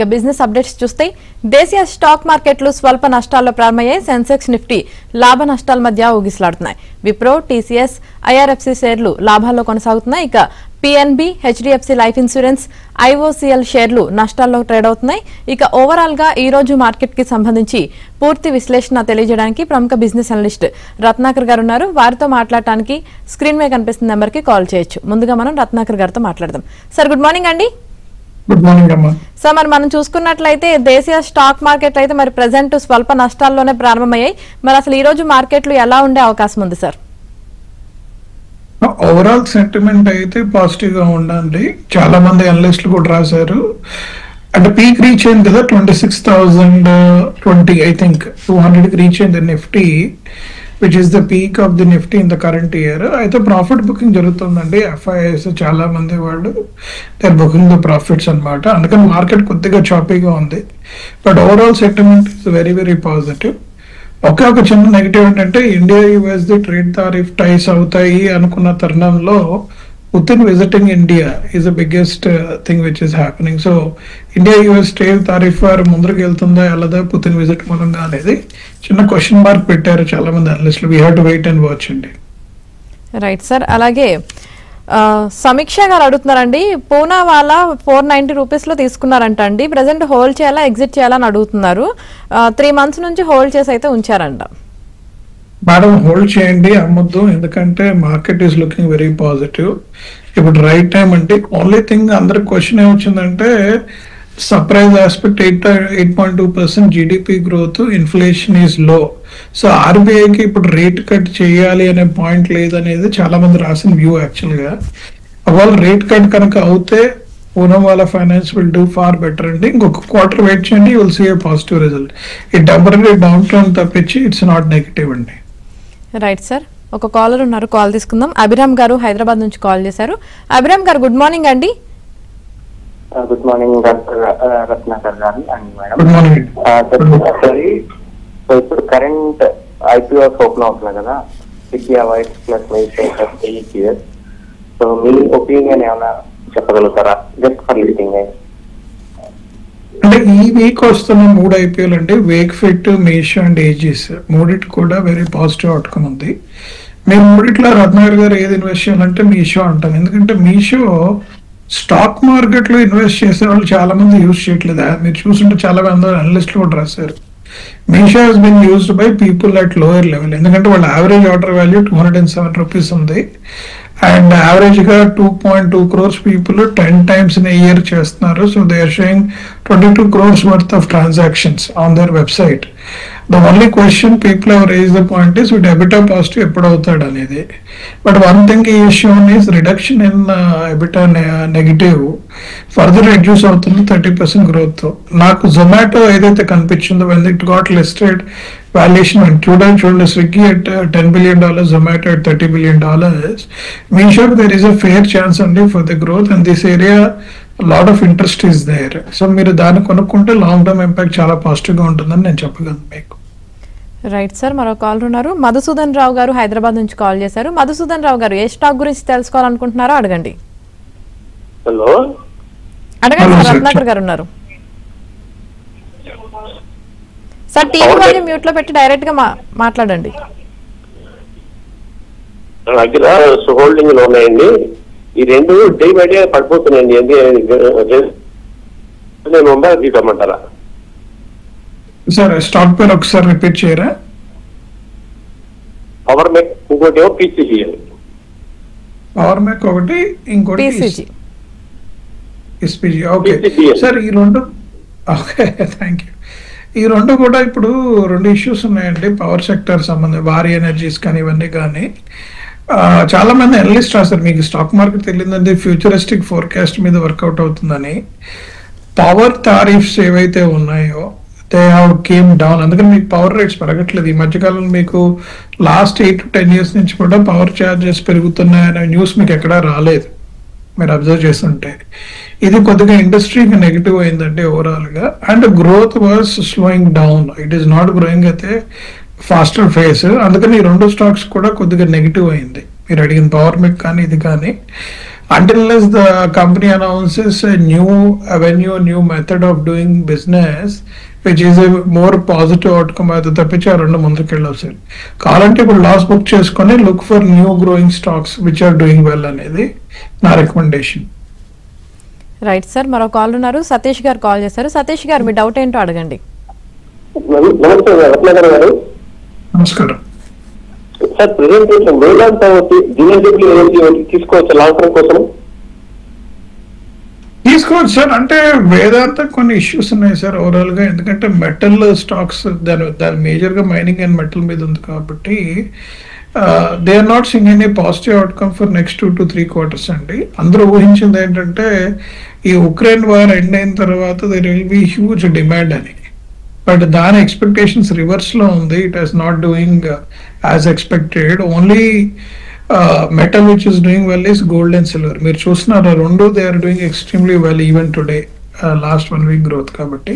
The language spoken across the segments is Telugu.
ఇక బిజినెస్ అప్డేట్స్ చూస్తే దేశీయ స్టాక్ మార్కెట్లు స్వల్ప నష్టాల్లో ప్రారంభమయ్యాయి. సెన్సెక్స్ నిఫ్టీ లాభ నష్టాల మధ్య ఊగిసలాడుతున్నాయి. విప్రో, టీసీఎస్, ఐఆర్ఎఫ్సి షేర్లు లాభాల్లో కొనసాగుతున్నాయి. ఇక PNB, HDFC life insurance, IOCL షేర్లు నష్టాల్లో ట్రేడ్ అవుతున్నాయి. ఇక ఓవరాల్ గా ఈ రోజు మార్కెట్ కి సంబంధించి పూర్తి విశ్లేషణ తెలియజేయడానికి ప్రముఖ బిజినెస్ అనలిస్ట్ రత్నాకర్ గారు ఉన్నారు. వారితో మాట్లాడటానికి స్క్రీన్ మీద కనిపిస్తున్న నెంబర్ కి కాల్ చేయొచ్చు. ముందుగా మనం రత్నాకర్ గారితో మాట్లాడదాం. సార్, గుడ్ మార్నింగ్ అండి. గుడ్ మార్నింగ్ అమ్మా. సార్, మరి మనం చూసుకున్నట్లయితే దేశీయ స్టాక్ మార్కెట్ అయితే మరి ప్రెసెంట్ స్వల్ప నష్టాల్లోనే ప్రారంభమయ్యాయి. మరి అసలు ఈ రోజు మార్కెట్లు ఎలా ఉండే అవకాశం ఉంది సార్? ఓవరాల్ సెంటిమెంట్ అయితే పాజిటివ్ గా ఉండండి. చాలా మంది అనలిస్టులు కూడా రాశారు. అంటే పీక్ రీచ్ అయింది కదా 26,020, ఐ థింక్ 200 రీచ్ అయింది Nifty, which is the peak of the Nifty in the current year. అయితే ప్రాఫిట్ బుకింగ్ జరుగుతుందండి. ఎఫ్ఐఎస్ చాలా మంది వాళ్ళు దే బుకింగ్ ద ప్రాఫిట్స్ అనమాట. అందుకని మార్కెట్ కొద్దిగా చాపీగా ఉంది. But overall sentiment is very very positive. ఒక చిన్న నెగిటివ్ ఏంటంటే India US the trade tariff ties అవుతాయి అనుకున్న తరుణంలో Putin visiting India is the biggest thing which is happening. So India US trade tariff వారు ముందరకు వెళ్తుందా వెళ్ళదా పుతిన్ విజిట్ మూలంగా అనేది చిన్న క్వశ్చన్ మార్క్ పెట్టారు చాలా మంది అనలిస్టులు. We have to wait and watch అండి. Right sir. అలాగే సమీక్ష గారు అడుగుతున్నారండి, పూనా వాళ్ళ 490 రూపీస్ లో తీసుకున్నారంట అండి. ప్రెసెంట్ హోల్డ్ చేయాలా ఎగ్జిట్ చేయాలని అడుగుతున్నారు. 3 months నుంచి హోల్డ్ చేసి అయితే ఉంచారంట. మేడం, హోల్డ్ చేయండి, అమ్మొద్దు. ఎందుకంటే market is looking very positive. ఇప్పుడు రైట్ టైం అంటే ఓన్లీ థింగ్ అందరికి క్వశ్చన్ ఏమొచ్చిందంటే surprise aspect 8.2% GDP growth, inflation is low. So ఆర్బీఐకి ఇప్పుడు రేట్ కట్ చేయాలి అనే పాయింట్ లేదనేది చాలా మంది రాసిన వ్యూ. యాక్చువల్ గా ఒకవేళ రేట్ కట్ కనుక అవుతే Poonawalla finance will do far better అండి. ఇంకొక క్వార్టర్ వెయిట్ చేయండి, you will see a positive result. ఈ టెంపరీ డౌన్ ట్రెండ్ తప్పించి ఇట్స్ నాట్ నెగిటివ్ అండి. Right sir. ఒక కాలర్ ఉన్నారు, కాల్ తీసుకుందాం. అభిరామ్ గారు హైదరాబాద్ నుంచి కాల్ చేశారు. అభిరామ్ గారు, గుడ్ మార్నింగ్ అండి. Good morning Ratnakar garu and madam. Good morning. So ఇప్పుడు కరెంట్ ఐపీఓస్ ఓపెన్ అవుతున్నాయి కదా, Vidya wires plus mains. So మీ ఒపీనియన్ ఏమైనా చెప్పగలుగుతారా జస్ట్ ఫర్ లిస్టింగ్? అంటే ఈ వీక్ వస్తున్న 3 ఐపీఎల్ అంటే Wakefit, Meesho and Aegis మూడిటి కూడా వెరీ పాజిటివ్ అవుట్కమ్ ఉంది. మేము మూడిట్లో రత్నాకర్ గారు ఏది ఇన్వెస్ట్ చేయాలంటే మీషో అంటాం. ఎందుకంటే మీషో స్టాక్ మార్కెట్ లో ఇన్వెస్ట్ చేసే వాళ్ళు చాలా మంది యూజ్ చేయట్లేదు. మీరు చూస్తుంటే చాలా మంది అనలిస్టులు కూడా రాశారు. Meesho has been used by people at lower level. ఎందుకంటే వాళ్ళ యావరేజ్ ఆర్డర్ వాల్యూ 207 రూపీస్ ఉంది. అండ్ యావరేజ్ గా 2.2 crores people 10 times in a year చేస్తున్నారు. So they are showing 22 crores worth of transactions on their website. The only question people have raised the point is with EBITDA positive ఎప్పుడు అవుతాడు అనేది. బట్ వన్ థింగ్ ఈ shown is reduction in EBITDA negative further reduce అవుతుంది 30% గ్రోత్. నాకు జొమాటో ఏదైతే కనిపించిందో when it got listed valuation చూడండి Swiggy at $10 billion, Zomato at $30 billion. Meesho there is a fair chance only for the growth and this area lot of interest is there. So మీరు దాన్ని కొనుక్కుంటే లాంగ్ టర్మ్ ఇంపాక్ట్ చాలా పాజిటివ్ గా ఉంటుందని నేను చెప్పగలను మీకు. Right sir. మరో కాల్ ఉన్నారు, మధుసూదన్ రావు గారు హైదరాబాద్ నుంచి కాల్ చేశారు. మధుసూదన్ రావు గారు, ఏ స్టాక్ గురించి తెలుసుకోవాలనుకుంటున్నారో అడగండి. హలో, అడగండి సార్. రత్నాకర్ గారు ఉన్నారు సార్. టీవీ వాల్యూమ్ మ్యూట్ లో పెట్టి డైరెక్ట్ గా మాట్లాడండి. దగ్గర హోల్డింగ్ లో ఉన్నాయండి. ఈ రెండు డే బై డే పడిపోతున్నాయండి. నేను ముంబై తీసుకోమంటారా సార్? స్టాక్ పేరు ఒకసారి రిపీట్ చేయరా? పవర్ మేక్, ఇంకోటి ఏమో పీసీజీ. పవర్ మేక్ ఒకటి, ఇంకోటి పీసీజీ. Okay sir. ఈ రెండు ఓకే, థ్యాంక్ యూ. ఈ రెండు కూడా ఇప్పుడు 2 ఇష్యూస్ ఉన్నాయండి పవర్ సెక్టర్ సంబంధించి, వారి ఎనర్జీస్ కానీ ఇవన్నీ కానీ. చాలా మంది అనలిస్ట్ రాశారు మీకు స్టాక్ మార్కెట్ తెలియదండి ఫ్యూచరిస్టిక్ ఫోర్కాస్ట్ మీద వర్కౌట్ అవుతుందని. పవర్ టారిఫ్స్ ఏవైతే ఉన్నాయో దే హ్యావ్ కేమ్ డౌన్. అందుకని మీకు పవర్ రేట్స్ పెరగట్లేదు. ఈ మధ్యకాలంలో మీకు లాస్ట్ 8 to 10 years నుంచి కూడా పవర్ ఛార్జెస్ పెరుగుతున్నాయనే న్యూస్ మీకు ఎక్కడా రాలేదు మీరు అబ్జర్వ్ చేస్తుంటే. ఇది కొద్దిగా ఇండస్ట్రీకి నెగిటివ్ అయిందండి ఓవరాల్ గా. And growth was slowing down, it is not growing అయితే ఫాస్టర్ ఫేస్. అందుకని ఈ 2 స్టాక్స్ కూడా కొద్దిగా నెగిటివ్ అయింది మీరు అడిగిన పవర్ మేక్ కానీ ఇది కానీ. until the company announces a new avenue, new method of doing business, which is a more positive outcome అయితే తప్పించి ఆ రెండు ముందుకెళ్ళవు సార్. కావాలంటే ఇప్పుడు లాస్ బుక్ చేసుకొని look for new growing stocks which are doing well అనేది నా రికమెండేషన్. రైట్ సార్, మరో కాల్ ఉన్నారు, సతీష్ గారు కాల్ చేశారు. సతీష్ గారు మీ డౌట్ ఏంటో అడగండి. నమస్తే రత్నాకర్ గారు. నమస్కారం సార్, ప్రెజెంటేషన్ వేదాంత తీసుకోవచ్చు లాంగ్ టర్మ్ కోసం? తీసుకోవచ్చు సార్. అంటే వేదాంత కొన్ని ఇష్యూస్ ఉన్నాయి సార్ ఓవరాల్ గా. ఎందుకంటే మెటల్ స్టాక్స్ దాని మేజర్ గా మైనింగ్ అండ్ మెటల్ మీద ఉంది కాబట్టి they are not seeing any positive outcome for next 2 to 3 quarters అండి. అందరూ ఊహించింది ఏంటంటే ఈ ఉక్రెయిన్ వార్ ఎండ్ అయిన తర్వాత there will be huge demand అని. బట్ దాని ఎక్స్పెక్టేషన్స్ రివర్స్ లో ఉంది. It is not doing as expected. Only metal which is doing well is gold and silver. మీరు చూస్తున్నారు రెండు they are doing extremely well even today last 1 week growth. కాబట్టి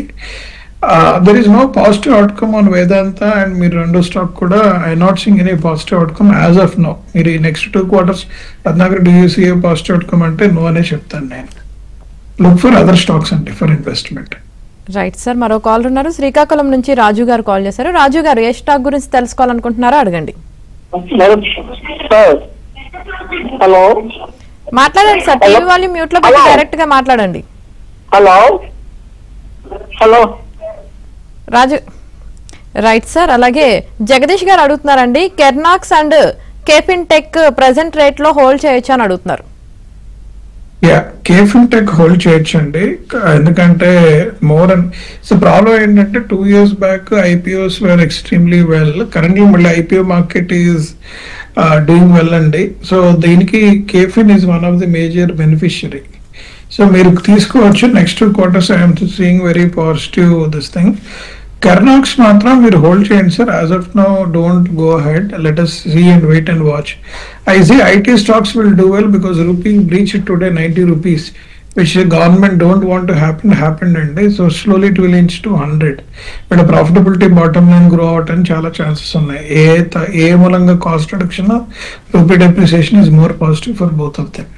there is no positive outcome on Vedanta and మీరు రెండు స్టాక్ కూడా I not seeing any positive outcome as of now. మీరు ఈ next 2 quarters Ratnakar do you see a positive outcome అంటే నో అనే చెప్తాను నేను. లుక్ ఫర్ అదర్ స్టాక్స్ అండి ఫర్ ఇన్వెస్ట్మెంట్. రైట్ సార్, మరో కాల్ ఉన్నారు, శ్రీకాకుళం నుంచి రాజు గారు కాల్ చేశారు. రాజు గారు ఏ స్టాక్ గురించి తెలుసుకోవాలనుకుంటున్నారో అడగండి. హలో, మాట్లాడండి సార్, టీవీ వాల్యూమ్ మ్యూట్ లో పెట్టి డైరెక్ట్ గా మాట్లాడండి. Hello hello Raju right sir. అలాగే జగదీష్ గారు అడుగుతున్నారండి, Kernex and KFin tech present rate లో హోల్డ్ చేయొచ్చు అని అడుగుతున్నారు. కేఫిన్ టెక్ హోల్డ్ చేయొచ్చండి. ఎందుకంటే మోర్ అండ్ సో ప్రాబ్లం ఏంటంటే 2 years back IPOs were extremely well. Currently మళ్ళీ IPO market is doing well అండి. సో దీనికి KFin is one of the major beneficiary. So మీరు తీసుకోవచ్చు. Next 2 quarters I'm seeing very positive this thing. Kernex మాత్రం మీరు హోల్డ్ చేయండి sir. As of now don't go ahead, let us see and wait and watch. I see IT stocks will do well because rupee breached today 90 rupees, which the government don't want to happened and so slowly it will inch to 100. But a profitability bottom line grow out and chala chances ఉన్నాయి. ఏ మూలంగా cost reduction, rupee depreciation is more positive for both of them.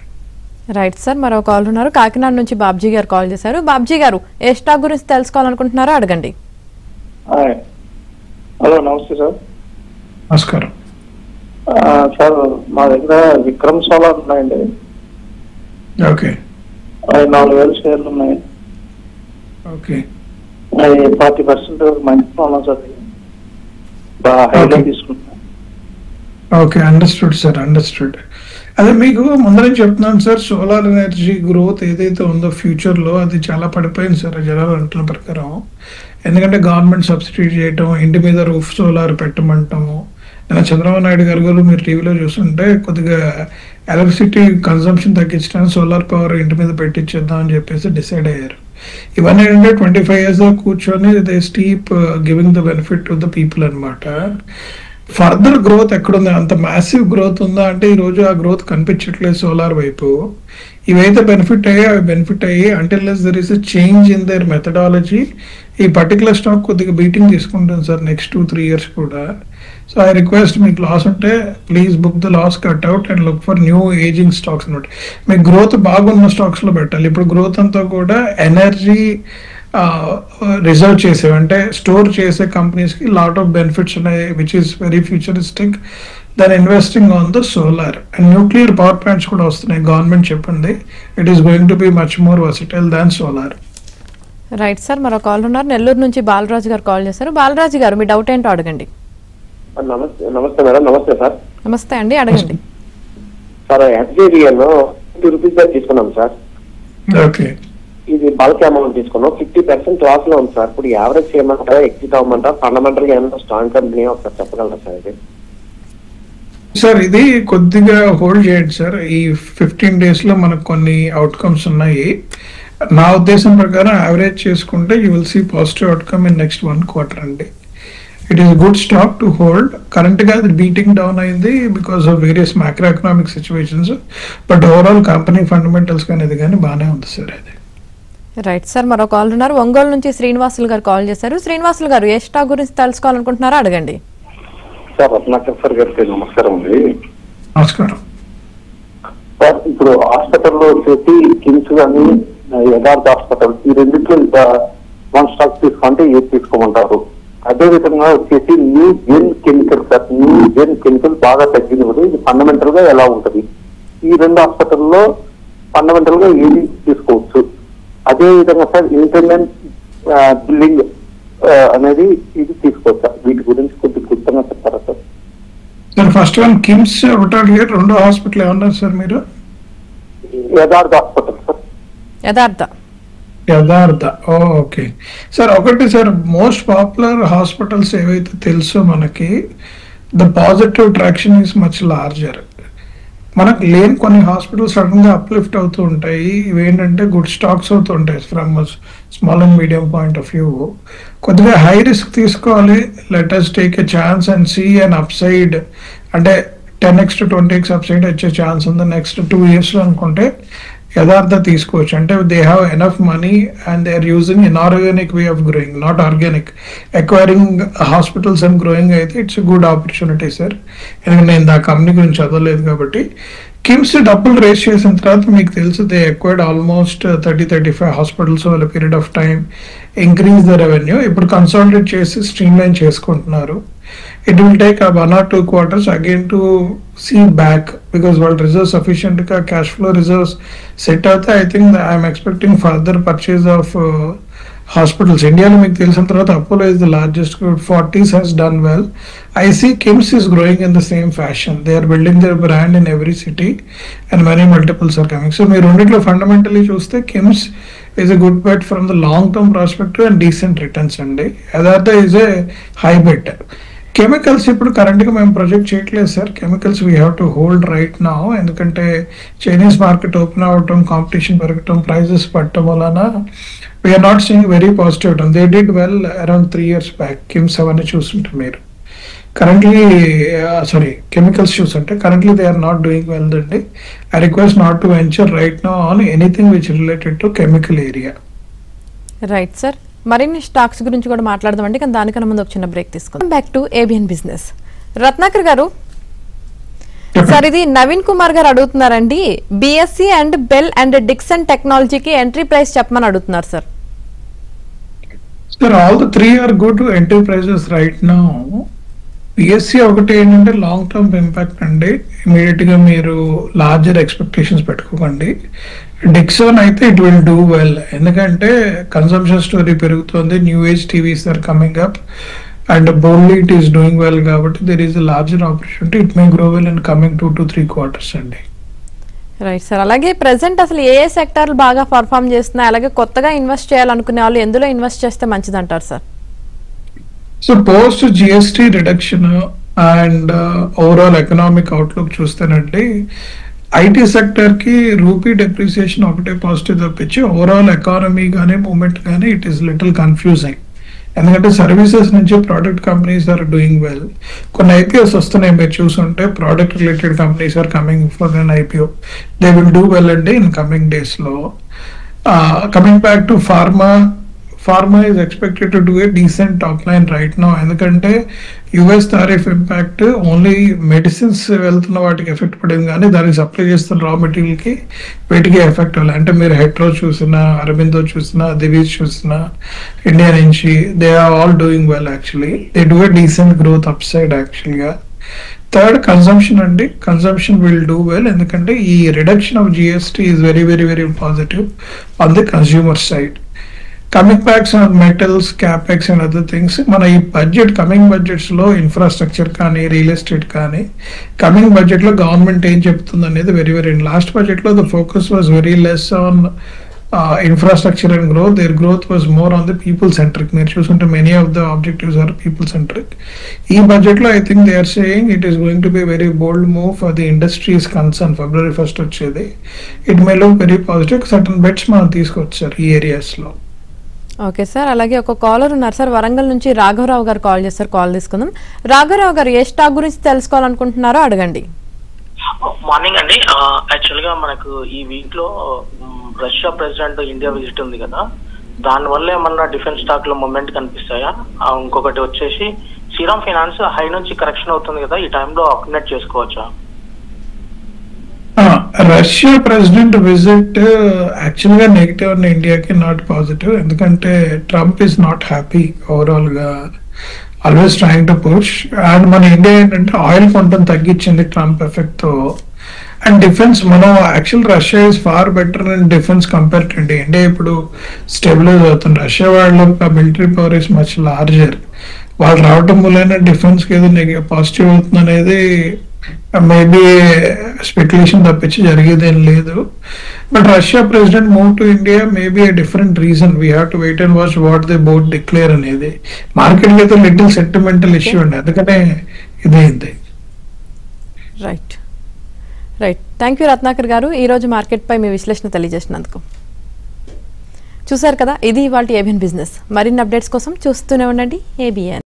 Right sir, మరో కాల్ ఉన్నారు, కాకినాడ నుంచి బాబ్జీ గారు కాల్ చేశారు. బాబ్జీ గారు ఏ స్టాక్ గురించి తెలుసుకోవాలనుకుంటున్నారో అడగండి. హలో, నమస్తే సార్. నమస్కారం సార్, మా దగ్గర విక్రమ్ సోలార్ ఉన్నాయండి. ఓకే, 4,000 షేర్లు ఉన్నాయి. ఓకే, 40% మంచి ఉన్నాం సార్. హైలో తీసుకుంటున్నాం. Okay, understood sir, understood. అదే మీకు ముందరే చెప్తున్నాను సార్, సోలార్ ఎనర్జీ గ్రోత్ ఏదైతే ఉందో ఫ్యూచర్ లో అది చాలా పడిపోయింది సార్ జనాలు అంటున్న ప్రకారం. ఎందుకంటే గవర్నమెంట్ సబ్సిడీ చేయటం, ఇంటి మీద రూఫ్ సోలార్ పెట్టమంటాము. నేను చంద్రబాబు నాయుడు గారు మీరు టీవీలో చూస్తుంటే కొద్దిగా ఎలక్ట్రిసిటీ కన్సంప్షన్ తగ్గించడానికి సోలార్ పవర్ ఇంటి మీద పెట్టించేద్దాం అని చెప్పేసి డిసైడ్ అయ్యారు. ఇవన్నీ ఏంటంటే 25 years దాకా కూర్చొని they steep giving the benefit to the people అనమాట. ఫర్దర్ గ్రోత్ ఎక్కడుంది, అంత మ్యాసివ్ గ్రోత్ ఉందా అంటే ఈ రోజు ఆ గ్రోత్ కనిపించట్లేదు సోలార్ వైపు. ఇవైతే బెనిఫిట్ అయ్యి అవి బెనిఫిట్ అయ్యి until there is a change in their methodology ఈ పర్టికులర్ స్టాక్ కొద్దిగా బీటింగ్ తీసుకుంటుంది సార్ నెక్స్ట్ 2-3 years కూడా. సో ఐ రిక్వెస్ట్ మీకు లాస్ ఉంటే please book the loss cut out and look for new ageing stocks అనమాట. మీకు గ్రోత్ బాగున్న స్టాక్స్ లో పెట్టాలి. ఇప్పుడు గ్రోత్ అంతా కూడా ఎనర్జీ రిజర్వ్ చేసేవి అంటే స్టోర్ చేసే కంపెనీస్ కి లాట్ ఆఫ్ బెనిఫిట్స్ ఉన్నాయి విచ్ ఈస్ వెరీ ఫ్యూచరిస్టిక్. దాని investing on the solar and nuclear power plants కూడా వస్తున్నాయి. గవర్నమెంట్ చెప్పింది it is going to be much more versatile than solar. Right sir, మరో కాల్ ఉన్నారు, నెల్లూరు నుంచి బాలరాజు గారు కాల్ చేశారు. బాలరాజు గారు మీ డౌట్ ఏంటో అడగండి. నమస్తే మేడం. నమస్తే సార్. నమస్తే అండి, అడగండి. సార్, ఎస్జేవిఎన్ 50 రూపీస్ దాకా తీసుకున్నాం సార్. ఓకే, ఇది బల్క్ అమౌంట్ తీసుకున్నాం. 50% లాస్ లో ఉంది సార్. ఇప్పుడు యావరేజ్ చేయమంటారా, ఎగ్జిట్ అవ్వమంటారా, ఫండమెంటల్ గా ఏమన్నా స్ట్రాంగ్ కంపెనీ ఒకసారి చెప్పగలరా సార్? ఇది సార్ ఇది కొద్దిగా హోల్డ్ చేయండి సార్. ఈ 15 days లో మనకు కొన్ని అవుట్కమ్స్ ఉన్నాయి. నా ఉద్దేశం ప్రకారం యావరేజ్ చేసుకుంటే you will see positive outcome in next 1 quarter అండి. It is good stock to hold. Current గా అది బీటింగ్ డౌన్ అయింది because of various micro economic situations. But overall company fundamentals కానీ ఇది కానీ బాగానే ఉంది సార్ అది. రైట్ సార్, మరో కాల్ ఉన్నారు, ఒంగోలు నుంచి శ్రీనివాసులు గారు కాల్ చేశారు. శ్రీనివాసులు గారు ఏ స్టాక్ గురించి తెలుసుకోవాలనుకుంటున్నారో అడగండి. సార్, రత్నాకర్ సార్ గారికి నమస్కారం అండి. నమస్కారం. సార్ ఇప్పుడు హాస్పిటల్లో వచ్చేసి కిమ్స్ కానీ యథార్థ హాస్పిటల్ ఈ రెండిట్లో వన్ స్టాక్ తీసుకుంటే ఏది తీసుకోమంటారు? అదే విధంగా వచ్చేసి న్యూ జెన్ కెమికల్ సార్, న్యూ జెన్ కెమికల్ బాగా తగ్గినప్పుడు ఇది ఫండమెంటల్ గా ఎలా ఉంటది? ఈ రెండు హాస్పిటల్లో ఫండమెంటల్ గా ఏది తీసుకోవచ్చు? అదే విధంగా సార్ ఇంటర్నెట్ బిల్డింగ్ అనేది ఇది తీసుకోవచ్చా? వీటి గురించి కొద్దిగా క్లుప్తంగా చెప్తారా sir? Sir first one KIMS ఒకటి అడిగారు, రెండో హాస్పిటల్ ఏమన్నారు సార్ మీరు? యథార్థ హాస్పిటల్ సార్. యథార్థ ఓకే సార్. ఒకటి సార్, మోస్ట్ పాపులర్ హాస్పిటల్స్ ఏవైతే తెలుసో మనకి, the positive traction is much larger. మనకు లేని కొన్ని హాస్పిటల్స్ సడన్ గా అప్లిఫ్ట్ అవుతూ ఉంటాయి. ఇవేంటంటే గుడ్ స్టాక్స్ అవుతూ ఉంటాయి from small and medium point of view. కొద్దిగా హై రిస్క్ తీసుకోవాలి. Let us take a chance and see an upside, అంటే 10x to 20x upside వచ్చే ఛాన్స్ ఉంది నెక్స్ట్ 2 years లో అనుకుంటే యథార్థ తీసుకోవచ్చు. అంటే they have enough money and they are using inorganic way of growing, not organic. Acquiring hospitals and growing అయితే ఇట్స్ గుడ్ ఆపర్చునిటీ సార్. ఎందుకంటే నేను ఆ కంపెనీ గురించి చదవలేదు కాబట్టి. కిమ్స్ డబ్బులు రేస్ చేసిన తర్వాత మీకు తెలుసు they acquired almost 30-35 hospitals over period of time, increase the revenue. ఇప్పుడు కన్సాలిడేట్ చేసి స్ట్రీమ్ లైన్ చేసుకుంటున్నారు. It will take 1 or 2 quarters again to see back, because while reserves sufficient cash flow reserves set out, I think that I am expecting further purchase of hospitals. India lo meeku telisina tarvata Apollo is the largest. Fortis has done well. I see Kims is growing in the same fashion. They are building their brand in every city and many multiples are coming. So meer ronditlo fundamentally chuste Kims is a good bet from the long term perspective and decent returns andi. Yadhartha is a high bet. Chemicals ఇప్పుడు కరెంట్ గా మేము ప్రొజెక్ట్ చేయట్లేదు sir. Chemicals we have to hold right now. ఎందుకంటే చైనీస్ మార్కెట్ ఓపెన్ అవటం, కాంపిటీషన్ పెరగటం, ప్రైజెస్ పట్టడం వలన we're not seeing very positive. They did well around 3 years back. KIMS అవన్నీ చూస్తుంటే మీరు కరెంట్లీ కెమికల్స్ చూస్తుంటే currently they are not doing well అండి. I request not to venture right now on anything which related to chemical area. Right sir. మరిన్ని స్టాక్స్ గురించి కూడా మాట్లాడదామండి, కానీ దానికన్నా ముందు ఒక చిన్న బ్రేక్ తీసుకుందాం. Back to ABN business. Ratnakar గారు, సార్ ఇది నవీన్ కుమార్ గారు అడుగుతున్నారండి, BSE and BEL and Dixon టెక్నాలజీకి ఎంట్రీ ప్రైస్ చెప్పమని అడుగుతున్నారు సార్. Sir all the 3 are good entry prices right now. BSE ఒకటి ఏంటంటే లాంగ్ టర్మ్ ఇంపాక్ట్ అండి. ఇమీడియట్ గా మీరు లార్జర్ ఎక్స్పెక్టేషన్స్ పెట్టుకోకండి. డిక్సన్ అయితే ఇట్ విల్ డూ వెల్, ఎందుకంటే కన్సంప్షన్ స్టోరీ పెరుగుతుంది, new age TVs are coming up and బోన్లీ ఇట్ ఈస్ డూయింగ్ వెల్ కాబట్టి there is a larger opportunity. It may grow well in coming 2 to 3 quarters అండి. Right sir. అలాగే ప్రెసెంట్ అసలు ఏ సెక్టార్లు బాగా పర్ఫామ్ చేస్తున్నాయి, అలాగే కొత్తగా ఇన్వెస్ట్ చేయాలనుకునే వాళ్ళు ఎందులో ఇన్వెస్ట్ చేస్తే మంచిది అంటారు sir? So post GST reduction and overall economic outlook చూస్తేనండి, ఐటీ సెక్టర్ కి రూపీ డెప్రిసియేషన్ ఒకటే పాజిటివ్ తప్పించి ఓవరాల్ ఎకానమీ కానీ మూమెంట్ కానీ ఇట్ ఈస్ లిటిల్ కన్ఫ్యూజింగ్. ఎందుకంటే సర్వీసెస్ నుంచి product companies are doing well. కొన్ని ఐపీఓస్ వస్తున్నాయి మీరు చూసుంటే, product related companies are coming for an IPO. They will do well అండి ఇన్ కమింగ్ డేస్ లో. Coming back to Pharma is expected to do a decent top line right now. ఎందుకంటే US tariff impact only medicines వెళ్తున్న వాటికి ఎఫెక్ట్ పడింది, కానీ దానికి సప్లై చేస్తున్న రా మెటీరియల్ కి వీటికి ఎఫెక్ట్ అవ్వాలి. అంటే మీరు హెట్రో చూసినా, అరబిందో చూసినా, దివీస్ చూసినా, ఇండియా నుంచి they are all doing well. Actually they do a decent growth upside యాక్చువల్గా. థర్డ్ కన్సంప్షన్ అండి. కన్సంప్షన్ విల్ డూ వెల్, ఎందుకంటే ఈ reduction of GST is very very very positive on the consumer side. Coming backs on metals, capex and other things, మన ఈ బడ్జెట్ కమింగ్ బడ్జెట్స్ లో ఇన్ఫ్రాస్ట్రక్చర్ కానీ, రియల్ ఎస్టేట్ కానీ, కమింగ్ బడ్జెట్ లో గవర్నమెంట్ ఏం చెప్తుంది అనేది వెరీ వెరీ. లాస్ట్ బడ్జెట్ లో the focus was very less on infrastructure and growth. There growth was more on the people centric. మీరు చూసుకుంటే many of the objectives are people centric. ఈ బడ్జెట్ లో I think they are saying it is going to be very bold move for the industries concern. February 1st వచ్చేది. It may look very positive. Certain bets మనం తీసుకొచ్చారు ఈ ఏరియాస్ లో. Okay sir. అలాగే ఒక కాలర్ ఉన్నారు సార్, వరంగల్ నుంచి రాఘవరావు గారు కాల్ చేస్తారు, కాల్ తీసుకుందాం. రాఘవరావు గారు, ఏ స్టాక్ గురించి తెలుసుకోవాలనుకుంటున్నారో అడగండి. మార్నింగ్ అండి. యాక్చువల్ గా మనకు ఈ వీక్ లో రష్యా ప్రెసిడెంట్ ఇండియా విజిట్ ఉంది కదా, దాని వల్ల ఏమన్నా డిఫెన్స్ స్టాక్ లో మూమెంట్ కనిపిస్తాయా? ఇంకొకటి వచ్చేసి శ్రీరామ్ ఫైనాన్స్ హై నుంచి కరెక్షన్ అవుతుంది కదా, ఈ టైంలో అప్డేట్ చేసుకోవచ్చా? రష్యా ప్రెసిడెంట్ విజిట్ యాక్చువల్ గా నెగిటివ్ అన్న ఇండియాకి నాట్ పాజిటివ్, ఎందుకంటే Trump is not happy overall గా, always trying to push. And మన ఇండియా ఏంటంటే ఆయిల్ కొంచెం తగ్గించింది ట్రంప్ ఎఫెక్ట్ తో. అండ్ డిఫెన్స్ మనం actual Russia is far better in defence compare to India. India ఇప్పుడు స్టెబిలైజ్ అవుతుంది. రష్యా వాళ్ళ military power is much larger. వాళ్ళు రావటం మూలైన డిఫెన్స్ కి ఏదో పాజిటివ్ అవుతుంది అనేది మేబీ స్పెక్యులేషన్ తప్పించి జరిగేదేం లేదు. But Russia president move to India maybe a different reason. We have to wait and watch what they both declare అనేది. మార్కెట్ కి అయితే లిటిల్ సెంటిమెంటల్ ఇష్యూ అండి, అందుకనే ఇదైంది. Right right thank you Ratnakar గారు, ఈ రోజు మార్కెట్ పై మీ విశ్లేషణ తెలియజేసినందుకు. చూసారు కదా, ఇది ఇవాల్టి ఏబిఎన్ బిజినెస్. మరిన్ని అప్డేట్స్ కోసం చూస్తూనే ఉండండి ఏబిఎన్.